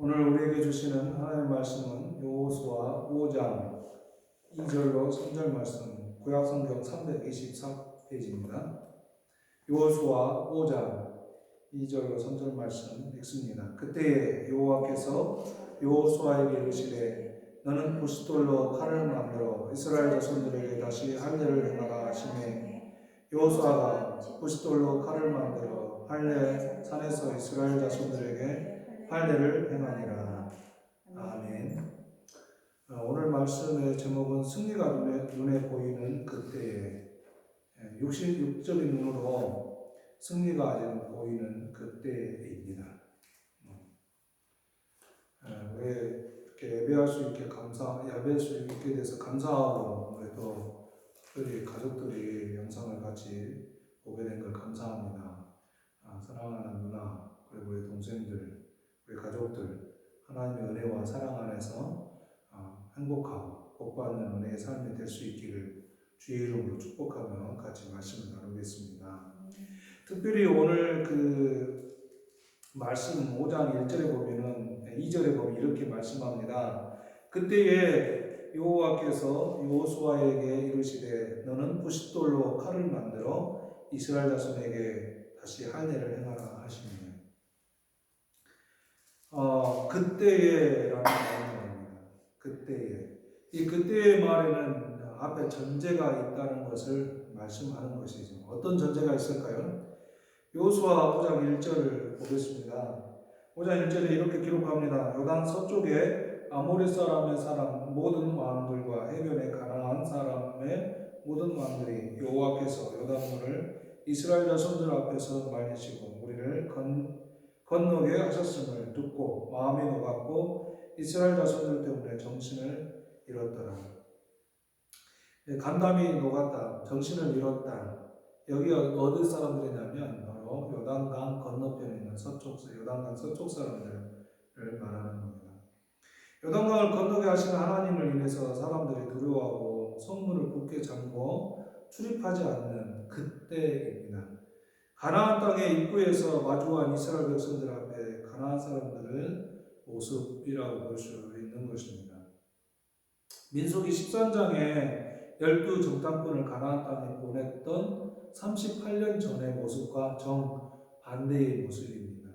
오늘 우리에게 주시는 하나님의 말씀은 여호수아 5장 2절로 3절 말씀, 구약성경 324페이지입니다. 여호수아 5장 2절로 3절 말씀 읽습니다. 그때에 여호와께서 여호수아에게 이르시되 너는 부싯돌로 칼을 만들어 이스라엘 자손들에게 다시 할례를 행하라 하시매 여호수아가 부싯돌로 칼을 만들어 할례 산에서 이스라엘 자손들에게 할례를 행하니라. 아멘. 오늘 말씀의 제목은 승리가 눈에 보이는 그때에, 육적인 눈으로 승리가 아직 보이는 그때입니다. 왜 이렇게 예배할 수 있게 돼서 감사하고, 우리 또 특별히 가족들이 영상을 같이 보게 된 걸 감사합니다. 사랑하는 누나, 그리고 우리 동생들, 우리 가족들, 하나님의 은혜와 사랑 안에서 행복하고 복받는 은혜의 삶이 될 수 있기를 주의 이름으로 축복하며 같이 말씀을 나누겠습니다. 특별히 오늘 그 말씀 5장 1절에 보면은 2절에 보면 이렇게 말씀합니다. 그때에 여호와께서 여호수아에게 이르시되 너는 부싯돌로 칼을 만들어 이스라엘 자손에게 다시 할례를 행하라 하시며 그때에라는 말입니다. 그때에. 이 그때의 말에는 앞에 전제가 있다는 것을 말씀하는 것이죠. 어떤 전제가 있을까요? 여호수아 5장 1절을 보겠습니다. 5장 1절에 이렇게 기록합니다. 요단 서쪽에 아모리 사람의 모든 왕들과 해변의 가나안 사람의 모든 왕들이 여호와께서 요단물을 이스라엘 자손들 앞에서 말리시고 우리를 건너게 하셨음을 듣고 마음이 녹았고 이스라엘 자손들 때문에 정신을 잃었더라. 간담이 녹았다. 정신을 잃었다. 여기 어디 사람들이냐면 바로 요단강 건너편에 있는 요단강 서쪽 사람들을 말하는 겁니다. 요단강을 건너게 하시는 하나님을 인해서 사람들이 두려워하고 성문을 굳게 잠고 출입하지 않는 그때입니다. 가나안 땅의 입구에서 마주한 이스라엘 백성들 앞에 가나안 사람들의 모습이라고 볼 수 있는 것입니다. 민수기 13장에 12정탐꾼을 가나안 땅에 보냈던 38년 전의 모습과 정반대의 모습입니다.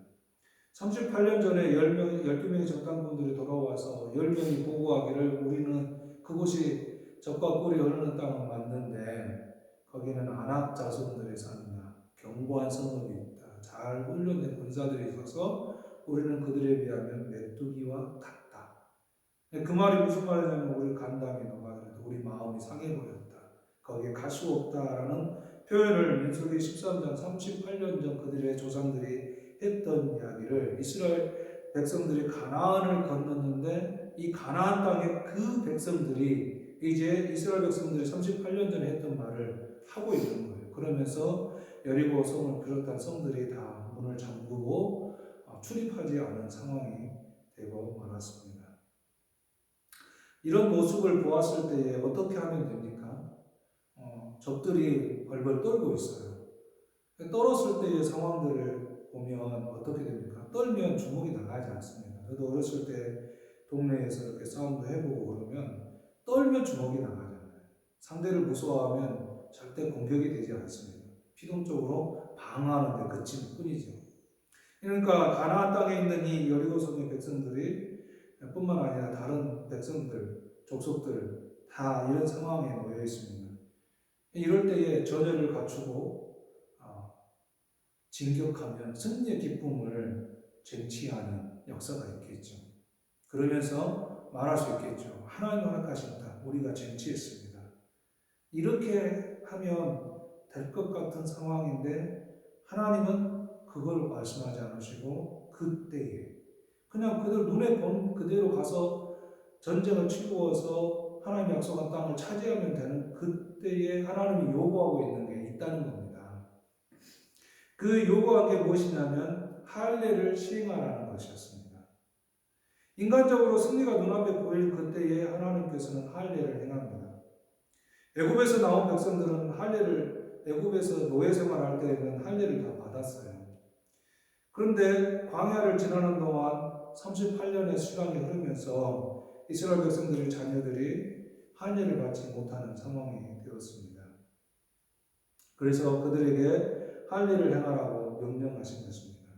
38년 전에 12명의 정탐꾼들이 돌아와서 10명이 보고하기를 우리는 그곳이 적과 꿀이 흐르는 땅은 맞는데 거기는 아낙 자손들이 산다. 견고한 성읍이 있다. 잘 훈련된 군사들이 있어서 우리는 그들에 비하면 메뚜기와 같다. 그 말이 무슨 말이냐면 우리 간담이 녹아들었다. 우리 마음이 상해버렸다. 거기에 갈 수 없다라는 표현을 민수기 13장 38년 전 그들의 조상들이 했던 이야기를 이스라엘 백성들이 가나안을 건넜는데 이 가나안 땅의 그 백성들이 이제 이스라엘 백성들이 38년 전에 했던 말을 하고 있는 거예요. 그러면서 여리고 성을 비롯한 성들이 다 문을 잠그고 출입하지 않은 상황이 되고 말았습니다. 이런 모습을 보았을 때에 어떻게 하면 됩니까? 적들이 벌벌 떨고 있어요. 떨었을 때의 상황들을 보면 어떻게 됩니까? 떨면 주먹이 나가지 않습니다. 저도 어렸을 때 동네에서 이렇게 싸움도 해보고 그러면 떨면 주먹이 나가잖아요. 상대를 무서워하면 절대 공격이 되지 않습니다. 피동적으로 방어하는 데 그칠 뿐이죠. 그러니까 가나안 땅에 있는 이 여리고성의 백성들이 뿐만 아니라 다른 백성들, 족속들 다 이런 상황에 놓여 있습니다. 이럴 때에 전열을 갖추고 진격하면 승리의 기쁨을 쟁취하는 역사가 있겠죠. 그러면서 말할 수 있겠죠. 하나님 허락하신다. 우리가 쟁취했습니다. 이렇게 하면 될 것 같은 상황인데 하나님은 그걸 말씀하지 않으시고 그때에 그냥 그들 눈에 본 그대로 가서 전쟁을 치루어서 하나님 약속한 땅을 차지하면 되는 그때에 하나님이 요구하고 있는 게 있다는 겁니다. 그 요구한 게 무엇이냐면 할례를 시행하라는 것이었습니다. 인간적으로 승리가 눈앞에 보일 그때에 하나님께서는 할례를 행합니다. 애굽에서 나온 백성들은 애굽에서 노예 생활할 때에는 할례를 다 받았어요. 그런데 광야를 지나는 동안 38년의 시간이 흐르면서 이스라엘 백성들의 자녀들이 할례를 받지 못하는 상황이 되었습니다. 그래서 그들에게 할례를 행하라고 명령하신 것입니다.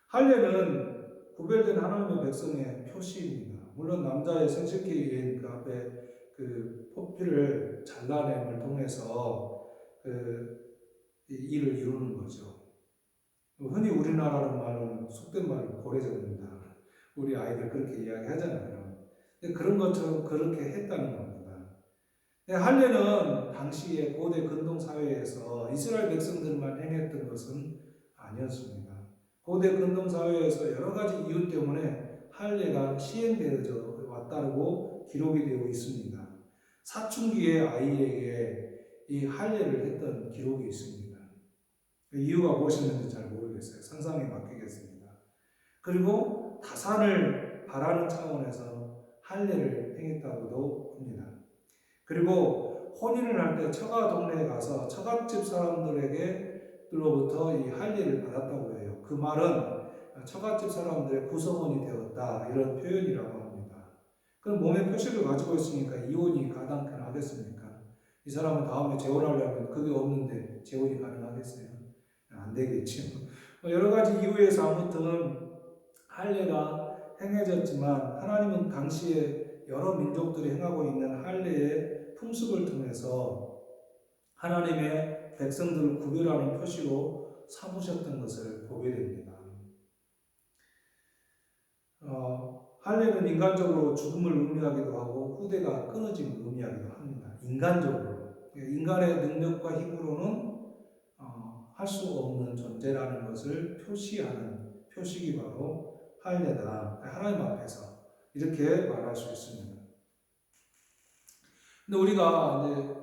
할례는 구별된 하나님의 백성의 표시입니다. 물론 남자의 생식기인 그 앞에 그 포피를 잘라냄을 통해서 이 일을 이루는 거죠. 흔히 우리나라는 말은 속된 말로 고래잡는다. 우리 아이들 그렇게 이야기하잖아요. 근데 그런 것처럼 그렇게 했다는 겁니다. 할례는 당시에 고대 근동 사회에서 이스라엘 백성들만 행했던 것은 아니었습니다. 고대 근동 사회에서 여러 가지 이유 때문에 할례가 시행되어져 왔다고 기록이 되어 있습니다. 사춘기의 아이에게 이 할례를 했던 기록이 있습니다. 이유가 무엇이었는지 잘 모르겠어요. 상상에 맡기겠습니다. 그리고 다산을 바라는 차원에서 할례를 행했다고도 합니다. 그리고 혼인을 할 때 처가 동네에 가서 처갓집 사람들로부터 이 할례를 받았다고 해요. 그 말은 처갓집 사람들의 구성원이 되었다 이런 표현이라고 합니다. 그럼 몸의 표식을 가지고 있으니까 이혼이 가당하겠습니까? 이 사람은 다음에 재혼하려면 그게 없는데 재혼이 가능하겠어요? 안 되겠죠. 여러 가지 이유에서 아무튼 할례가 행해졌지만 하나님은 당시에 여러 민족들이 행하고 있는 할례의 풍습을 통해서 하나님의 백성들을 구별하는 표시로 삼으셨던 것을 보게 됩니다. 할례는 인간적으로 죽음을 의미하기도 하고 후대가 끊어짐을 의미하기도 합니다. 인간적으로. 인간의 능력과 힘으로는 할 수 없는 존재라는 것을 표시하는 표식이 바로 할례다. 하나님 앞에서 이렇게 말할 수 있습니다. 근데 우리가 이제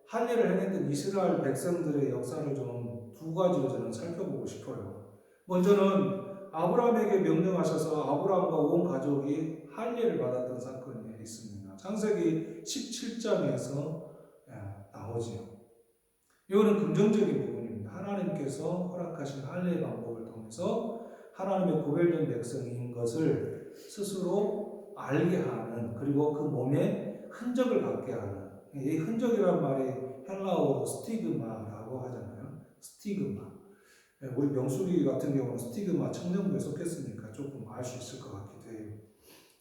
할례를 행했던 이스라엘 백성들의 역사를 좀 두 가지로 저는 살펴보고 싶어요. 먼저는 아브라함에게 명령하셔서 아브라함과 온 가족이 할례를 받았던 사건이 있습니다. 창세기 17장에서 나오지요. 이거는 긍정적인 부분입니다. 하나님께서 허락하신 할례의 방법을 통해서 하나님의 구별된 백성인 것을 스스로 알게 하는, 그리고 그 몸에 흔적을 갖게 하는, 이 흔적이란 말이 헬라어로 스티그마라고 하잖아요. 스티그마. 우리 명수기 같은 경우는 스티그마 청정부에 속했으니까 조금 알 수 있을 것 같기도 해요.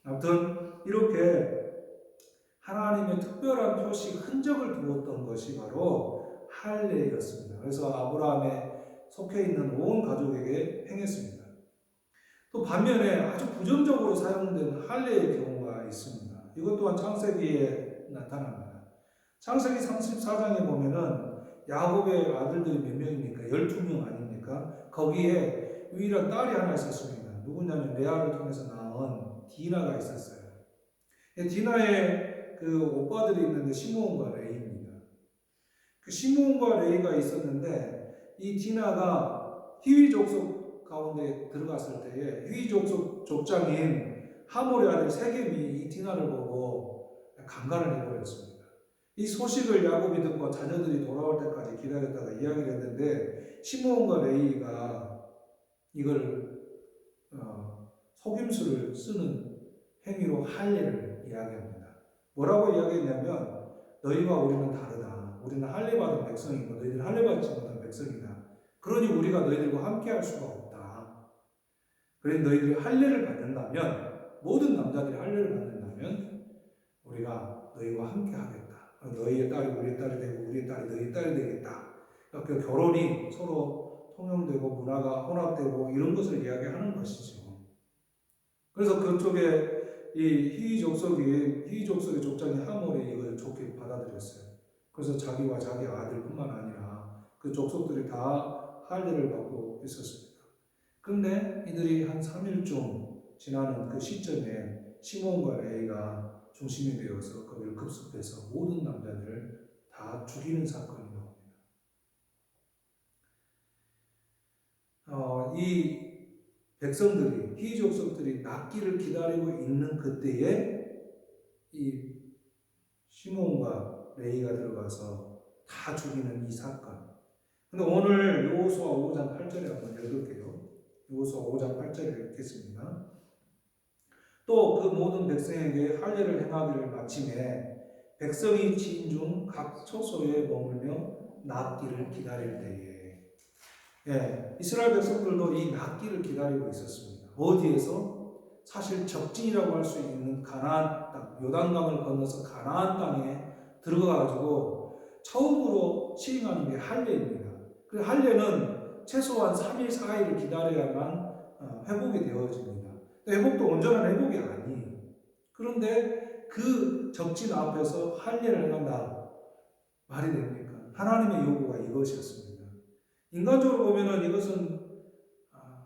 아무튼 이렇게 하나님의 특별한 표시, 흔적을 두었던 것이 바로 할례였습니다. 그래서 아브라함에 속해 있는 온 가족에게 행했습니다. 또 반면에 아주 부정적으로 사용된 할례의 경우가 있습니다. 이것 또한 창세기에 나타납니다. 창세기 34장에 보면은 야곱의 아들들이 몇 명입니까? 12명 아닙니까? 거기에 유일한 딸이 하나 있었습니다. 누구냐면 레아를 통해서 낳은 디나가 있었어요. 디나의 그 오빠들이 있는데 시므온과 레이입니다. 그 시므온과 레이가 있었는데 이 디나가 히위 족속 가운데 들어갔을 때에 히위 족속 족장인 하몰의 아들 세겜이 이 디나를 보고 강간을 해버렸습니다. 이 소식을 야곱이 듣고 자녀들이 돌아올 때까지 기다렸다가 이야기를 했는데 시므온과 레이가 이걸 속임수를 쓰는 행위로 할례를 이야기합니다. 뭐라고 이야기했냐면 너희와 우리는 다르다. 우리는 할례 받은 백성이고 너희들은 할례 받지 못한 백성이다. 그러니 우리가 너희들과 함께 할 수가 없다. 그래 너희들이 할례를 받는다면, 모든 남자들이 할례를 받는다면 우리가 너희와 함께 하겠다. 너희의 딸이 우리의 딸이 되고 우리의 딸이 너희의 딸이 되겠다. 그 결혼이 서로 통용되고 문화가 혼합되고 이런 것을 이야기하는 것이죠. 그래서 그쪽에 이 히위 족속의 족장이 하몰이 이걸 좋게 받아들였어요. 그래서 자기와 자기 아들뿐만 아니라 그 족속들이 다 할례를 받고 있었습니다. 그런데 이들이 한 3일쯤 지나는 그 시점에 시몬과 레이가 중심이 되어서 거기를 급습해서 모든 남자들을 다 죽이는 사건이 나옵니다. 이 백성들이, 히위 족속들이 낫기를 기다리고 있는 그때에 이 시몬과 레이가 들어가서 다 죽이는 이 사건. 근데 오늘 여호수아 5장 8절에 한번 읽을게요. 여호수아 5장 8절에 읽겠습니다. 또 그 모든 백성에게 할례를 행하기를 마침에 백성이 지인 중 각 처소에 머물며 낫기를 기다릴 때에, 이스라엘 백성들도 이 낫기를 기다리고 있었습니다. 어디에서? 사실 적진이라고 할 수 있는 가나안 땅, 요단강을 건너서 가나안 땅에 들어가가지고 처음으로 시행하는 게 할례입니다. 그 할례는 최소한 3일, 4일을 기다려야만 회복이 되어집니다. 회복도 온전한 회복이 아니에요. 그런데 그 적진 앞에서 할례를 한다. 말이 됩니까? 하나님의 요구가 이것이었습니다. 인간적으로 보면은 이것은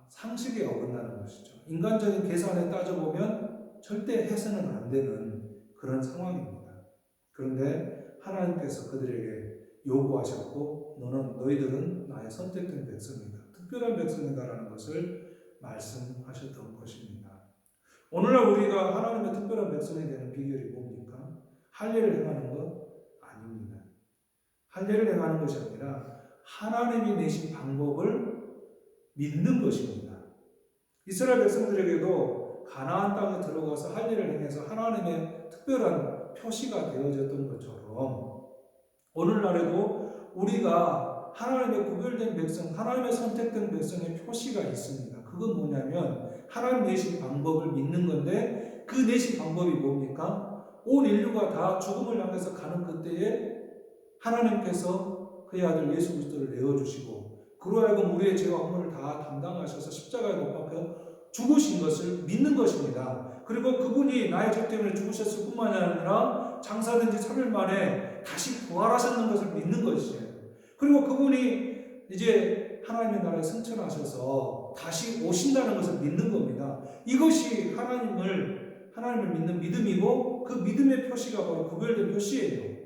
상식에 어긋나는 것이죠. 인간적인 계산에 따져보면 절대 해서는 안 되는 그런 상황입니다. 그런데 하나님께서 그들에게 요구하셨고 너희들은 나의 선택된 백성이다. 특별한 백성이다라는 것을 말씀하셨던 것입니다. 오늘날 우리가 하나님의 특별한 백성이 되는 비결이 뭡니까? 할례를 행하는 것 아닙니다. 할례를 행하는 것이 아니라 하나님이 내신 방법을 믿는 것입니다. 이스라엘 백성들에게도 가나안 땅에 들어가서 할례를 행해서 하나님의 특별한 표시가 되어졌던 것처럼 오늘날에도 우리가 하나님의 구별된 백성, 하나님의 선택된 백성의 표시가 있습니다. 그건 뭐냐면 하나님 내신 방법을 믿는 건데 그 내신 방법이 뭡니까? 온 인류가 다 죽음을 향해서 가는 그때에 하나님께서 그의 아들 예수 그리스도를 내어주시고 그로 하여금 우리의 죄와 허물을 다 담당하셔서 십자가에 못 박혀 죽으신 것을 믿는 것입니다. 그리고 그분이 나의 죄 때문에 죽으셨을 뿐만 아니라 장사된 지 3일 만에 다시 부활하셨는 것을 믿는 것이에요. 그리고 그분이 이제 하나님의 나라에 승천하셔서 다시 오신다는 것을 믿는 겁니다. 이것이 하나님을 믿는 믿음이고 그 믿음의 표시가 바로 구별된 표시예요.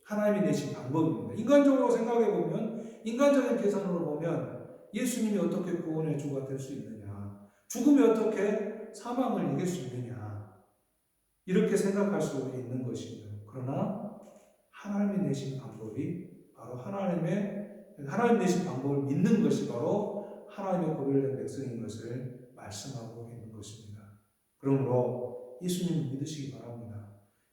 하나님이 내신 방법입니다. 인간적으로 생각해 보면, 인간적인 계산으로 보면 예수님이 어떻게 구원의 주가 될 수 있느냐, 죽음이 어떻게 사망을 이길 수 있느냐, 이렇게 생각할 수 있는 것입니다. 그러나 하나님이 내신 방법이 바로 하나님 내신 방법을 믿는 것이 바로 하나님의 구별된 백성인 것을 말씀하고 있는 것입니다. 그러므로 예수님을 믿으시기 바랍니다.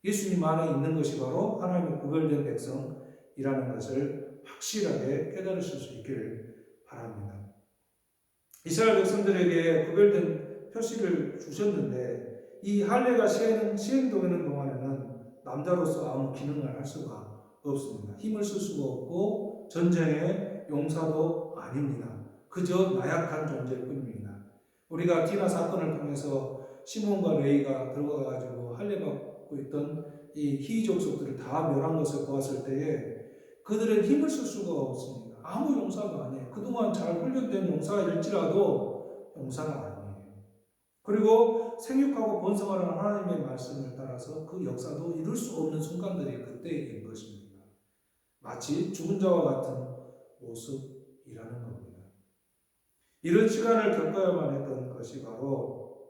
예수님 안에 있는 것이 바로 하나님의 구별된 백성이라는 것을 확실하게 깨달으실 수 있기를 바랍니다. 이스라엘 백성들에게 구별된 표시를 주셨는데 이 할례가 시행되는 동안에는 남자로서 아무 기능을 할 수가 없습니다. 힘을 쓸 수가 없고 전쟁의 용사도 아닙니다. 그저 나약한 존재일 뿐입니다. 우리가 디나 사건을 통해서 시몬과 레위가 들어가가지고 할례 받고 있던 이 희귀 족속들을 다 멸한 것을 보았을 때에 그들은 힘을 쓸 수가 없습니다. 아무 용사가 아니에요. 그동안 잘 훈련된 용사일지라도 용사가 아니에요. 그리고 생육하고 번성하라는 하나님의 말씀을 따라서 그 역사도 이룰 수 없는 순간들이 그때인 것입니다. 마치 죽은 자와 같은 모습이라는 겁니다. 이런 시간을 겪어야만 했던 것이 바로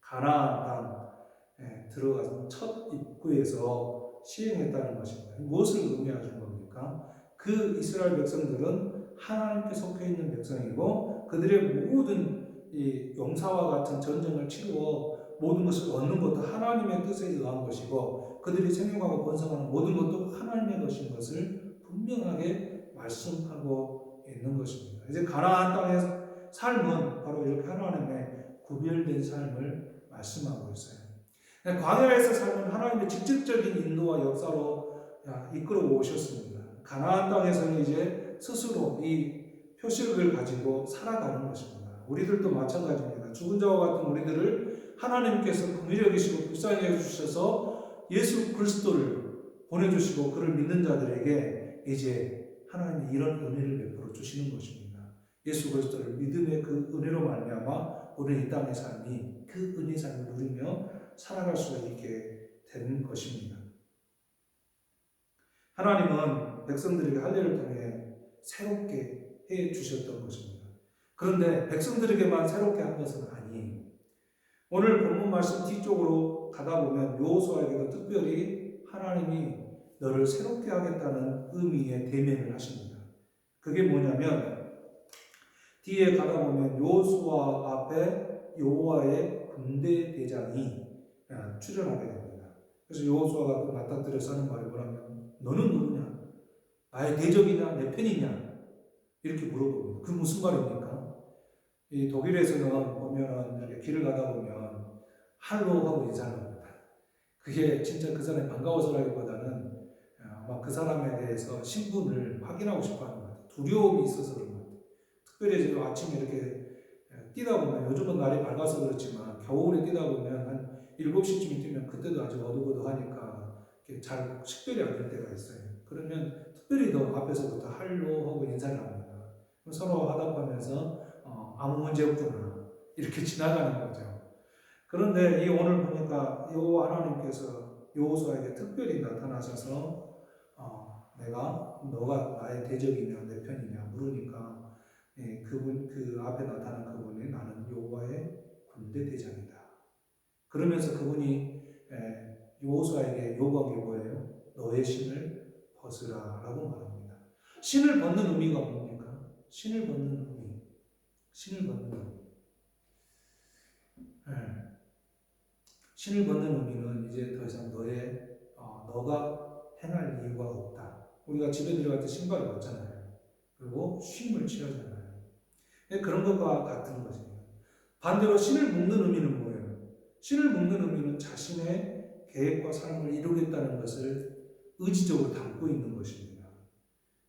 가나안 땅에 들어가서 첫 입구에서 시행했다는 것입니다. 무엇을 의미하는 겁니까? 그 이스라엘 백성들은 하나님께 속해 있는 백성이고 그들의 모든 이 용사와 같은 전쟁을 치루어 모든 것을 얻는 것도 하나님의 뜻에 의한 것이고 그들이 생육하고 번성하는 모든 것도 하나님의 것인 것을 분명하게 말씀하고 있는 것입니다. 이제 가나안 땅의 삶은 바로 이렇게 하나님의 구별된 삶을 말씀하고 있어요. 광야에서 삶은 하나님의 직접적인 인도와 역사로 이끌어 오셨습니다. 가나안 땅에서는 이제 스스로 이 표식을 가지고 살아가는 것입니다. 우리들도 마찬가지입니다. 죽은 자와 같은 우리들을 하나님께서 긍휼히 여기시고 불쌍히 해주셔서 예수 그리스도를 보내주시고 그를 믿는 자들에게 이제 하나님이 이런 은혜를 베풀어 주시는 것입니다. 예수 그리스도를 믿음의 그 은혜로 말미암아 오늘 이 땅의 삶이 그 은혜의 삶을 누리며 살아갈 수가 있게 되는 것입니다. 하나님은 백성들에게 할례를 통해 새롭게 해 주셨던 것입니다. 그런데 백성들에게만 새롭게 한 것은 아니에요. 오늘 본문 말씀 뒤쪽으로 가다 보면 여호수아에게도 특별히 하나님이 너를 새롭게 하겠다는 의미의 대면을 하십니다. 그게 뭐냐면 뒤에 가다 보면 여호수아 앞에 여호와의 군대 대장이 출연하게 됩니다. 그래서 여호수아가 그 맞닥뜨려서 하는 말이 뭐냐면 너는 누구냐? 나의 대적이냐? 내 편이냐? 이렇게 물어봅니다. 그 무슨 말입니까? 이 독일에서는 보면은 이렇게 길을 가다 보면 할로 하고 인사를 합니다. 그게 진짜 그 사람이 반가워서라기보다는 아마 그 사람에 대해서 신분을 확인하고 싶어 하는 것 같아요. 두려움이 있어서 그런 것 같아요. 특별히 지금 아침에 이렇게 뛰다 보면 요즘은 날이 밝아서 그렇지만 겨울에 뛰다 보면 한 7시쯤 뛰면 그때도 아주 어둑어둑하니까 잘 식별이 안 될 때가 있어요. 그러면 특별히 더 앞에서부터 할로 하고 인사를 합니다. 서로 화답하면서 아무 문제 없구나 이렇게 지나가는 거죠. 그런데 이 오늘 보니까 여호와 하나님께서 여호수아에게 특별히 나타나셔서 너가 나의 대적이냐 내 편이냐 물으니까 그 앞에 나타난 그분이 나는 여호와의 군대 대장이다. 그러면서 그분이 여호수아에게 요구한 게 뭐예요? 너의 신을 벗으라라고 말합니다. 신을 벗는 의미가 뭡니까? 신을 벗는 의미. 신을 벗는 의미. 신을 벗는 의미는 이제 더 이상 너가 행할 이유가 없다. 우리가 집에 들어갈 때 신발을 벗잖아요. 그리고 쉼을 취하잖아요. 그런 것과 같은 것입니다. 반대로 신을 묶는 의미는 뭐예요? 신을 묶는 의미는 자신의 계획과 삶을 이루겠다는 것을 의지적으로 담고 있는 것입니다.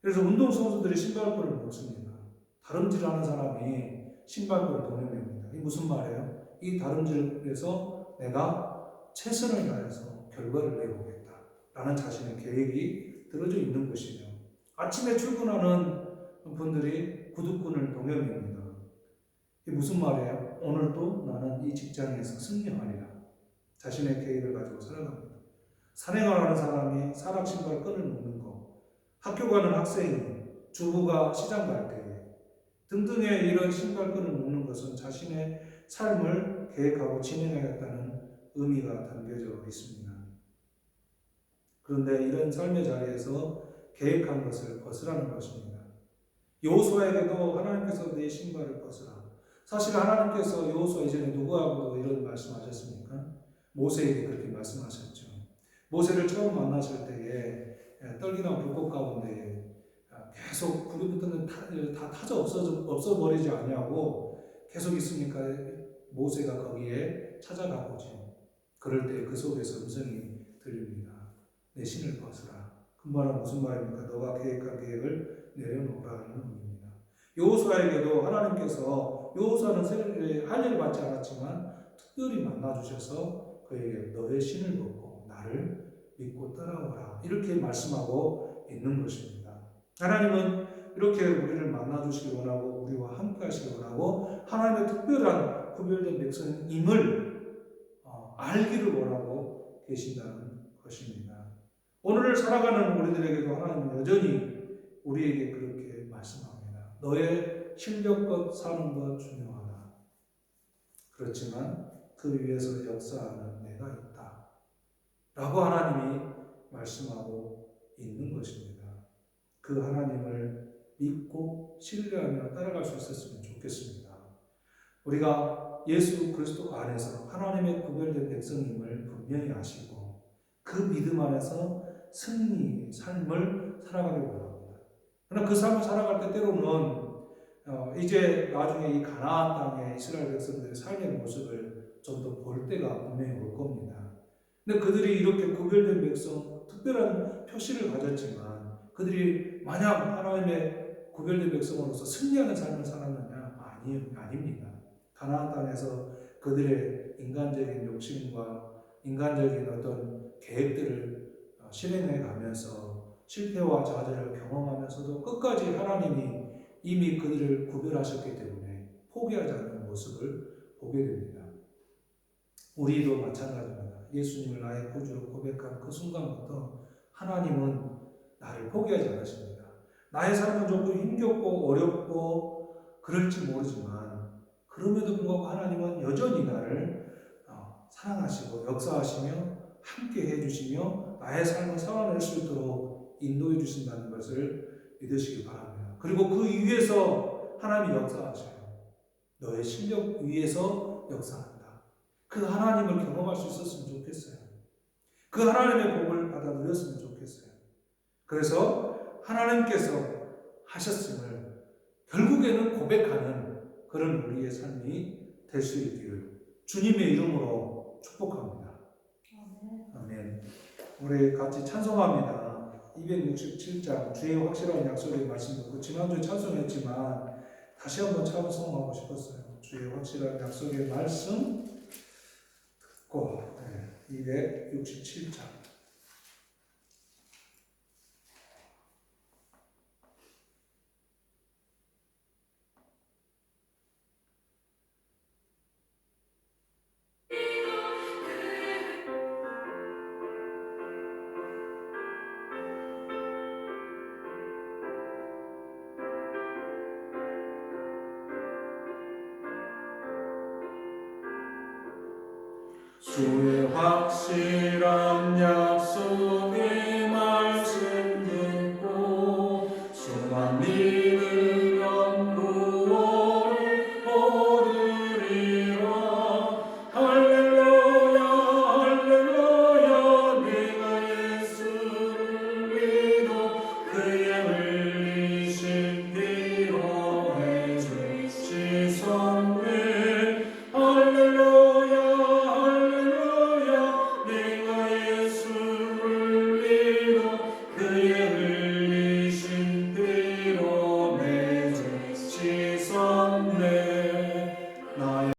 그래서 운동선수들이 신발끈을 묶습니다. 다름질하는 사람이 신발끈을 동여맵니다. 이게 무슨 말이에요? 이 다름질에서 내가 최선을 다해서 결과를 내보겠다 라는 자신의 계획이 들어져 있는 것이죠. 아침에 출근하는 분들이 구두끈을 동여맵니다. 이게 무슨 말이에요? 오늘도 나는 이 직장에서 승리하리라. 자신의 계획을 가지고 살아갑니다. 산행을 하는 사람이 산악신발 끈을 묶는 거, 학교 가는 학생이, 주부가 시장 갈 때에 등등의 이런 신발끈을 묶는 것은 자신의 삶을 계획하고 진행하겠다는 의미가 담겨져 있습니다. 그런데 이런 삶의 자리에서 계획한 것을 벗으라는 것입니다. 여호수아에게도 하나님께서 내 신발을 벗으라. 사실 하나님께서 여호수아 이전에 누구하고도 이런 말씀하셨습니까? 모세에게 그렇게 말씀하셨죠. 모세를 처음 만나실 때에 떨기나 불꽃 가운데 계속 불이 붙는 다 타져 없어버리지 아니하고 계속 있으니까 모세가 거기에 찾아가 보죠. 그럴 때 그 속에서 음성이 들립니다. 내 신을 벗으라. 그 말은 무슨 말입니까? 너가 계획한 계획을 내려놓으라는 의미입니다. 여호수아에게도 하나님께서 여호수아는 할 일을 받지 않았지만 특별히 만나주셔서 그에게 너의 신을 벗고 나를 믿고 따라오라 이렇게 말씀하고 있는 것입니다. 하나님은 이렇게 우리를 만나주시기 원하고 우리와 함께 하시기 원하고 하나님의 특별한 구별된 백성임을 알기를 원하고 계신다는 것입니다. 오늘을 살아가는 우리들에게도 하나님은 여전히 우리에게 그렇게 말씀합니다. 너의 실력껏 사는 것 중요하다. 그렇지만 그 위에서 역사하는 내가 있다. 라고 하나님이 말씀하고 있는 것입니다. 그 하나님을 믿고 신뢰하며 따라갈 수 있었으면 좋겠습니다. 우리가 예수 그리스도 안에서 하나님의 구별된 백성임을 분명히 아시고 그 믿음 안에서 승리의 삶을 살아가길 원합니다. 그러나 그 삶을 살아갈 때 때로는 이제 나중에 이 가나안 땅의 이스라엘 백성들의 삶의 모습을 좀 더 볼 때가 분명히 올 겁니다. 근데 그들이 이렇게 구별된 백성, 특별한 표시를 가졌지만 그들이 만약 하나님의 구별된 백성으로서 승리하는 삶을 살았느냐? 아닙니다. 가나안 땅에서 그들의 인간적인 욕심과 인간적인 어떤 계획들을 실행해 가면서 실패와 좌절을 경험하면서도 끝까지 하나님이 이미 그들을 구별하셨기 때문에 포기하지 않는 모습을 보게 됩니다. 우리도 마찬가지입니다. 예수님을 나의 구주로 고백한 그 순간부터 하나님은 나를 포기하지 않으십니다. 나의 삶은 조금 힘겹고 어렵고 그럴지 모르지만 그럼에도 불구하고 하나님은 여전히 나를 사랑하시고 역사하시며 함께 해주시며 나의 삶을 살아낼 수 있도록 인도해 주신다는 것을 믿으시기 바랍니다. 그리고 그 위에서 하나님이 역사하셔요. 너의 실력 위에서 역사한다. 그 하나님을 경험할 수 있었으면 좋겠어요. 그 하나님의 복을 받아 누렸으면 좋겠어요. 그래서 하나님께서 하셨음을 결국에는 고백하는 그런 우리의 삶이 될 수 있기를 주님의 이름으로 축복합니다. 아멘. 우리 같이 찬송합니다. 267장 주의 확실한 약속의 말씀 듣고 지난주에 찬송했지만 다시 한번 찬송하고 싶었어요. 주의 확실한 약속의 말씀 듣고 267장 주의 확실한 약속의